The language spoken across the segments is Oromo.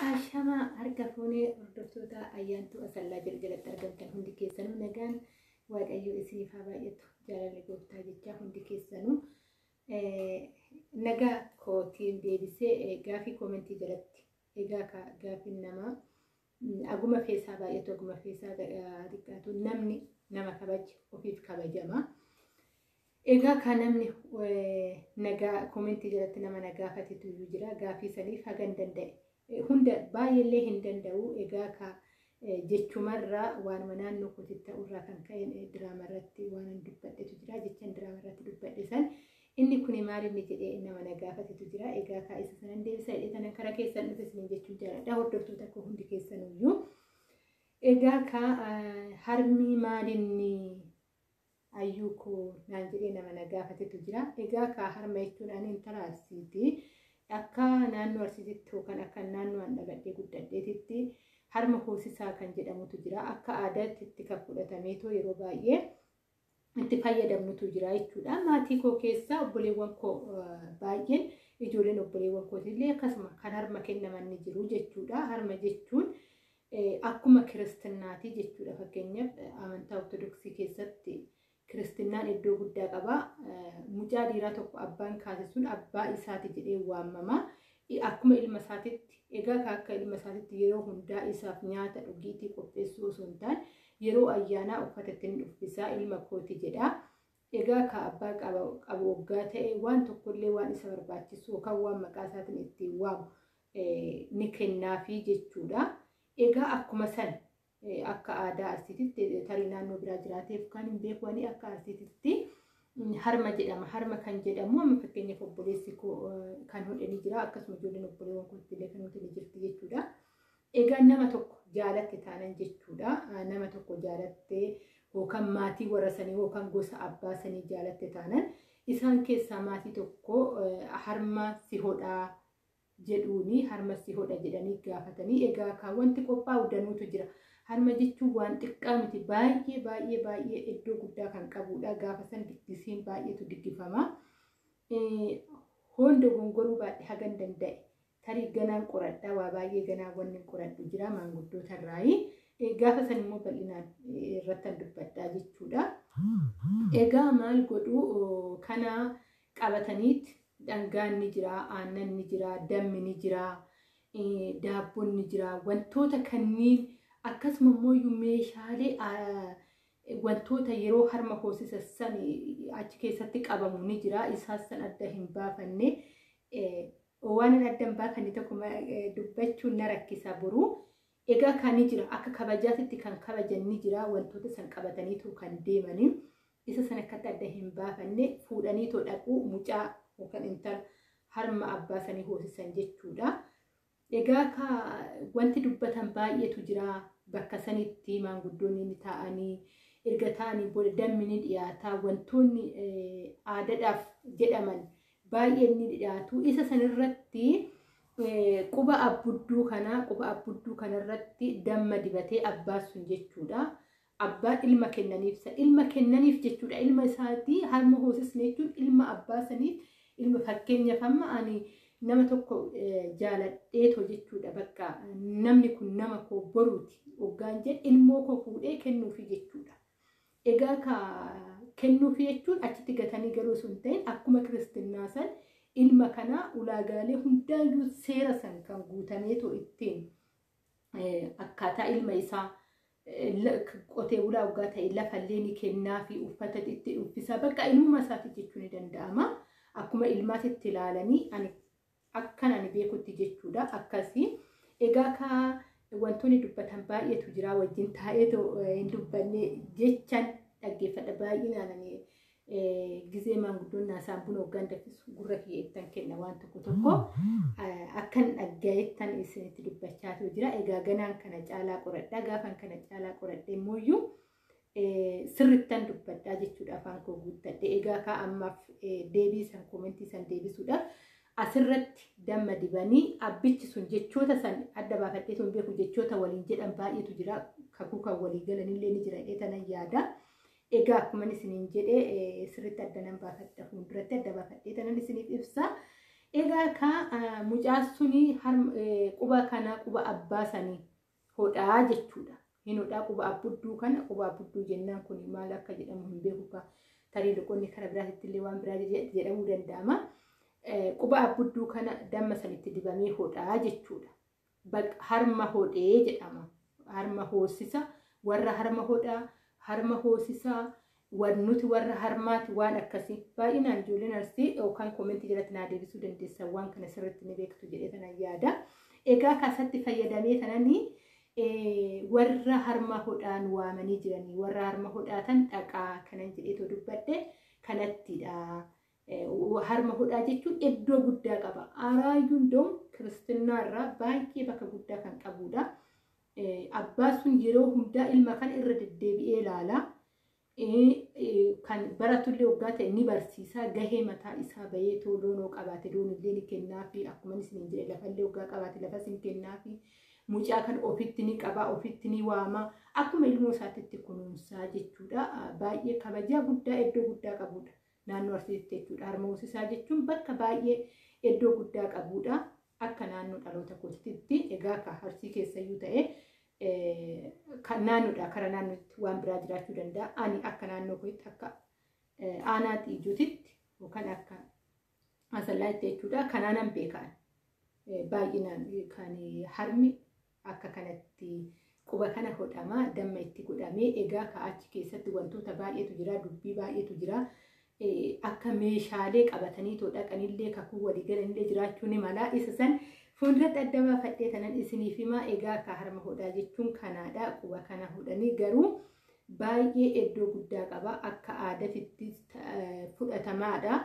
Ashama harka fuunee hordoftoota ayyaantuu asallaa jalatti argamtan hundi keessanuu nagaan waaqayyo isiniif haa baay'atu jaalalli gooftaa jechaa hundi keessanuu nagaa kootiin deebisee gaafii koomentii jalatti egaa gaafiin nama aguma feesaa baay'atu aguma feesaa xiqqaatu namni nama kabaja ofiif kabajama. Egaa kan namni nagaa koomentii jalatti nama nagaafatetu jira gaafii saniif hagan danda'e. Hunda baay'eellee hin danda'u egaa ka jechumarraa waan naannoo kootitti ta'urraa kan ka'een diraama irratti waan dubbadhetu jira jechaan diraama irratti dubbadhe san inni kun maal inni jedhee nama nagaafatetu jira egaa ka isa sanan deebisa jedhee karaa keessan dhufe isin jechuun jaaladha hordoftoota koo hundi keessanuyyuu egaa ka harmi maalinni ayyuu koo naan jedhee nama nagaafatetu jira egaa ka harma jechuun ani intala Arsiiti. Akka naannoo Arsiititti yookaan akka naannoo an dhaladhee guddadheetitti harma hoosisaa kan jedhamutu jira akka aadaatti kan fudhatameetoo yeroo baay'ee itti fayyadamnutu jira jechuudha. Maatii koo keessaa obboleewwan koo baay'een ijoolleen obboleewwan kootillee akkasuma kan harma kennaman ni jiru jechuudha. Harma jechuun akkuma kiristaanaati jechuudha. Fakkeenyaaf amantaa ortodoksii keessatti Kiristinaan iddoo guddaa qaba. Mucaa dhiiraa tokko abbaan kaasisuun abbaa isaati jedhee waamama. Akkuma ilma isaatitti egaa akka ilma isaatitti yeroo hundaa isaaf nyaata dhugiitii qopheessuu osoo hin taane yeroo ayyaanaa uffata ittiin uffisaa ilma kooti jedha. Egaa ka abbaa qabu waggaa ta'e waan tokkollee waan isa barbaachisu yookaan waan maqaa isaatiin ittiin waamu ni kennaafi jechuudha. Egaa akkuma san akka aadaa Arsiititti tarii naannoo biraa jiraateef kan hin beekne akka Arsiititti harma jedhama. Harma kan jedhamu amma fakkeenyaaf obboleessi koo kan hodhanii jira akkasuma ijoolleen obboleewwan kootillee kan hodhanii jirti jechuudha. Egaa nama tokko jaalatte taanan jechuudha. Nama tokko jaalattee yookaan maatii warra sanii yookaan gosa abbaa sanii jaalatte taanan isaan keessaa maatii tokko harma si hodhaa jedhuuni harma si hodha jedhanii gaafatanii egaa kan wanti qophaa'u danuutu jira. Harma jechuun waan xiqqaa miti baay'ee iddoo guddaa kan qabudha. Gaafa san diggisiin baay'eetu diggifama. Hondo gongoruu baadhee hagan danda'e. Tarii ganaan qoradhaa waa baay'ee ganaa wanni qoradhu jira maanguddoota irraayi. Gaafa san immoo bal'inaan irratti dubbadhaa jechuudha. Egaa maal godhu kana qabataniit dhangaan ni jira, aannan ni jira, dammi ni jira, daabboon ni jira, wantoota kanniin akkasuma immoo meeshaalee wantoota yeroo harma hoosisan achi keessatti qabamu ni jira. Isaas san adda hin baafanne waan adda hin baafanne tokko dubbachuun na rakkisa boruu. Egaa kan ni jira akka kabajaatitti kan kabajan ni jira wantoota san qabataniitu kan deemanii isa san akkatti adda hin baafanne fuudhaniitoo dhaquu mucaa yookaan intala harma abbaa sanii hoosisan jechuudha. Egaa wanti dubbatan baay'eetu jira bakka sanitti maanguddoonni ni taa'anii erga ta'anii booda dammi ni dhiyaataa wantoonni aadaadhaaf jedhaman baay'een ni dhiyaatu. Isa sanirratti quba abbudduu kanarratti damma dibatee abbaa sun jechuudha. Abbaan ilma kennaniif jechuudha. Ilma isaatii harma hoosisne jechuun ilma abbaa saniif ilma fakkeenyaaf amma ani nama tokko jaaladheetoo jechuudha. Bakka namni kun nama koo boruuti hoggaan jedhe ilmoo koo fuudhee kennuufi jechuudha. Egaa kennuufi jechuun achitti gatanii galuu sun ta'in akkuma kiristinnaa san ilma kana ulaagaalee hundaayyuu seera san kan guutameetoo ittiin akkaataa ilma isaa qotee bulaa hoggaa ta'e lafallee ni kennaa fi uffata itti uffisaa bakka ilmuma isaati jechuun ni danda'ama. Akkuma ilmaatitti ilaalanii akkan ani beekutti jechuudha. Akkasii egaa wantoonni dubbatan baay'eetu jira wajjin taa'eetoo hin dubbanne jechaan dhaggeeffadha baay'inaan gizee maanguddoon naasaan buna hoggaan danfisu gurra kiyyeettan kenna waan tokko akkan dhaggaa'ettan isinitti dubbachaatu jira. Egaa ganaan kana caalaa qoradhaa gaafan kana caalaa qoradhee immoo sirrittan dubbadhaa jechuudha afaan koo guuttadhe. Egaa ammaaf deebii san koomentii san deebisuudhaaf asirratti damma dibanii abbichi sun jechoota san adda baafadhee sun beeku jechoota waliin jedhan baay'eetu jira. Kakuu kan walii galanillee ni jira jedhee yaada. Egaa akkuma isiniin jedhee sirritti adda nan baafadha fuulduratti adda baafadhee tanan isiniif ibsa. Egaa ka mucaan suni quba kana quba abbaa sanii hodhaa jechuudha. Hin hodhaa quba abbudduu kana quba abbudduu jennaan kun maal akka jedhamu hin beeku ka tarii luqonni karaa biraatti illee waan biraa jedhamuu danda'ama. Quba abbudduu kana damma sanitti dibamee hodhaa jechuudha. Harma hodhee jedhama. Harma hoosisa warra harma hodhaa harma hoosisaa wannuti warra harmaati waan akkasii baay'inaan ijoolleen arsii yookaan koomentii jalatti naa deebisuu dandeessan waan kana sirriitti ni beektu jedhee tanan yaada. Egaa kaasatti fayyadamee tananii warra harma hodhaan waamanii jiranii warra harma hodhaatan dhaqaa kanan jedheetoo dubbadhe kanattidha. Harma hodhaa jechuun iddoo guddaa qaba. Araayyuun doon kiristinnaa irraa baay'ee bakka guddaa kan qabudha. Abbaan sun yeroo hundaa ilma kan irra deddeebi'ee ilaala. Kan baratullee waggaa ta'e ni barsiisa. Gahee mataa isaa bahee loonoo qabaate loon illee ni kennaa fi akkuma isin jedhe lafallee waggaa qabaate lafas ni kennaa fi mucaa kan ofitti ni qabaa ofitti ni waama akkuma ilmoo isaatitti kunuunsaa jechuudha. Baay'ee kabajaa guddaa iddoo guddaa qabudha. Naannoo Arsiitti jechuudha. Harma hoosisaa jechuun bakka baay'ee iddoo guddaa qabudha. Akka naannoo dhaloota kootitti egaa ka Arsii keessayyuu ta'e kan naannoodha karaa naannootti waan biraa jiraachuu danda'a. Ani akka naannoo kootti akka aanaatti ijuutitti yookaan akka asallaatti jechuudha. Kanaanan beekan baay'inaan kan harmi akka kanatti quba kana hodhamaa damma itti godhamee egaa ka achi keessatti wantoota baay'eetu jira dubbii baay'eetu jira. Akka meeshaalee qabatanii too dhaqanillee kakuu walii galanillee jiraachuu ni mala. Isa san fuulduratti adda baafadhee tanan isiniif himaa. Egaa ka harma hodhaa jechuun kanaadha. Quba kana hodhanii garuu baay'ee iddoo guddaa qaba. Akka aadaatti fudhatamaadha.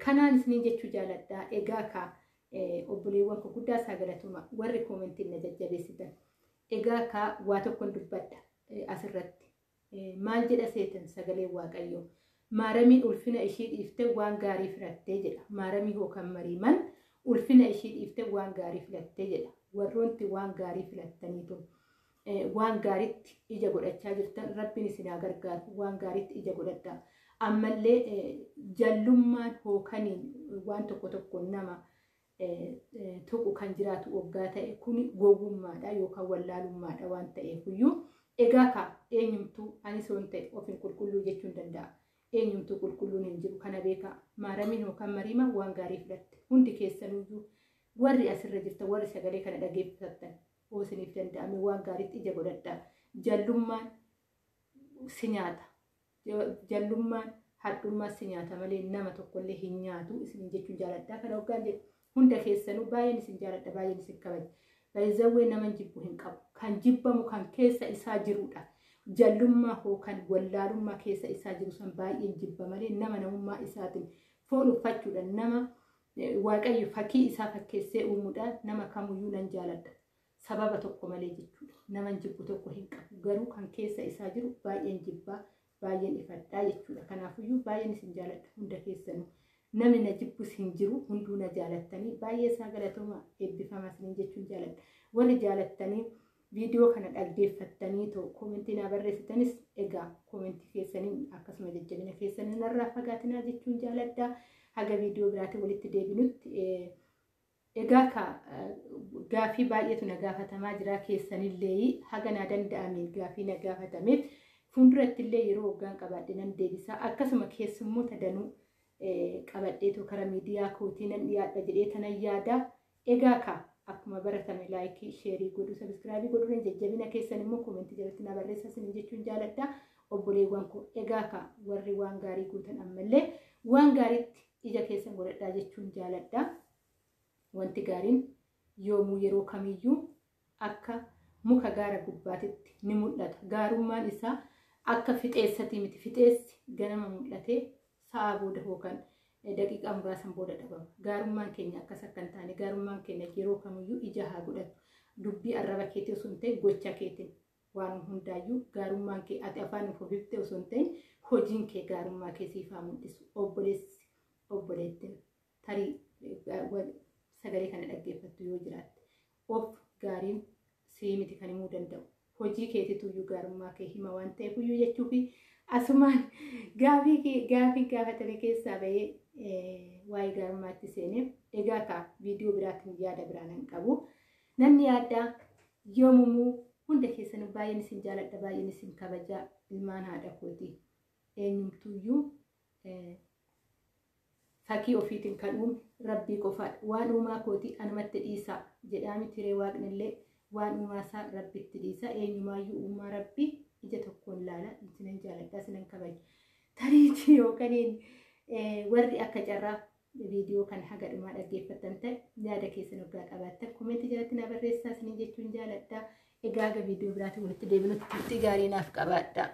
Kanaan isiniin jechuu jaaladha. Egaa ka obboleewwan koo guddaa isaa galatuma warri koomentiin na jajjabeessitan. Egaa ka waa tokkoon dubbadha asirratti maal jedha seetan sagalee Waaqayyoo. Maaramiin ulfina ishii dhiiftee waan gaarii filattee jedha. Maaramii yookaan mariiman ulfina ishii dhiiftee waan gaarii filattee jedha. Warroonti waan gaarii filattaniitu waan gaariitti ija godhachaa jirtan rabbiin isin haa gargaaru. Waan gaariitti ija godhadhaa. Ammallee jallummaan hookaniin waan tokko nama tuqu kan jiraatu waggaa ta'e kun gowwummaadha yookaan wallaalummaadha waan ta'eefuyyuu egaa ka eenyumtuu anis waan ta'e ofiin qulqulluu jechuun danda'a. Eenyumtuu qulqulluun hin jiru kana beekaa. Maaramiin yookaan mariima waan gaarii filatte hundi keessanuyyuu warri asirra jirtan warri sagalee kana dhageeffattan isiniif danda'ame waan gaariitti ija godhadhaa. Jallummaan si nyaata. Jallummaan hadhummaa si nyaata malee nama tokkollee hin nyaatu isin jechuun jaaladhaa. Kana waggaan jedhu hunda keessanuu baay'een isin jaaladha baay'een isin kabaja. Baay'izawwee nama jibbu hin qabu. Kan jibbamu kan keessa isaa jirudha. Jallummaa yookaan wallaalummaa keessa isaa jiru san baay'een jibba malee nama namummaa isaatiin foon uffachuudhaan nama Waaqayyo fakkii isaa fakkeessee uumuudhaan nama kamuyyuu nan jaaladha. Sababa tokko malee jechuudha. Nama jibbu tokko hin qabu. Garuu kan keessa isaa jiru baay'een jibbaa baay'een ifadhaa jechuudha. Kanaafiyyuu baay'een isin jaaladha hunda keessanuu. Namni na jibbus hin jiru hunduu na jaalattanii baay'ee isaa galatoomaa eebbifamaa isiniin jechuun jaaladha. Warri jaalattanii viidiyoo kana dhaggeeffattanii too koomentii naa barreessitanis egaa koomentii keessaniin akkasuma jajjabina keessanii narraa fagaatinaa jechuun jaaladha. Haga viidiyoo biraatiin walitti deebinutti egaa ka gaafii baay'eetu na gaafatamaa jira keessanillee haga naa danda'ameen gaafii na gaafatameef fuulduratti illee yeroo waggaan qabaadhe nan deebisaa. Akkasuma keessummoota danuu qabadheetu karaa miidiyaa kootii nan dhiyaadha jedhee tanan yaada. Egaa ka akkuma baratame laayikii sheerii godhu sabiskiraabii godhuun jajjabina keessan immoo koomentii jalatti na barreessaa isin jechuun jaaladha. Obboleewwan koo egaa ka warri waan gaarii guutan ammallee waan gaariitti ija keessan godhadhaa jechuun jaaladha. Wanti gaariin yoomuu yeroo kamiyyuu akka muka gaara gubbaatitti ni mul'ata. Gaarummaan isaa akka fixeessatii miti. Fixeessi ganama mul'atee sa'a booda yookaan daqiiqaa muraasan booda dhabama. Gaarummaan keenya akkas akka hin taane gaarummaan keenya yeroo kamiyyuu ija haa godhatu. Dubbii arraba keetii osoo hin ta'in gocha keetiin waan hundaayyuu gaarummaan kee ati afaan ofiiftee osoo hin ta'in hojiin kee gaarummaa kee siif haa mul'isu. Obboleessi obboleettiin tarii sagalee kana dhaggeeffattu yoo jiraatte of gaariin sii miti kan himuu danda'u. Hojii keetiituyyuu gaarummaa kee hima waan ta'eefuyyuu jechuufi asumaan gaafii gaafatame keessaa bahee waa'ee gaarummaatti seenee egaa ka viidiyoo biraatiin yaada biraan qabu namni yaada yoomumuu hunda keessan baay'een isin jaaladha baay'een isin kabaja ilmaan haadha kooti eenyumtuyyuu fakkii ofiitiin kan rabbii qofa waan uumaa kooti anumatti dhiisa jedhaami tiree waaqnillee waan uumaasaa rabbitti dhiisa eenyumaayyuu uumaa rabbii ija tokkoon laala isinan jaaladha isinan kabaja tariitii yookaan warri akka carraa viidiyoo kan haga dhumaa dhaggeeffatan ta'e yaada keessan waggaa qabaattan komeetii jalatti na barreessaa isinin jechuun jaaladha egaa viidiyoo biraatiin walitti deebinutti gaarii naaf qabaadha.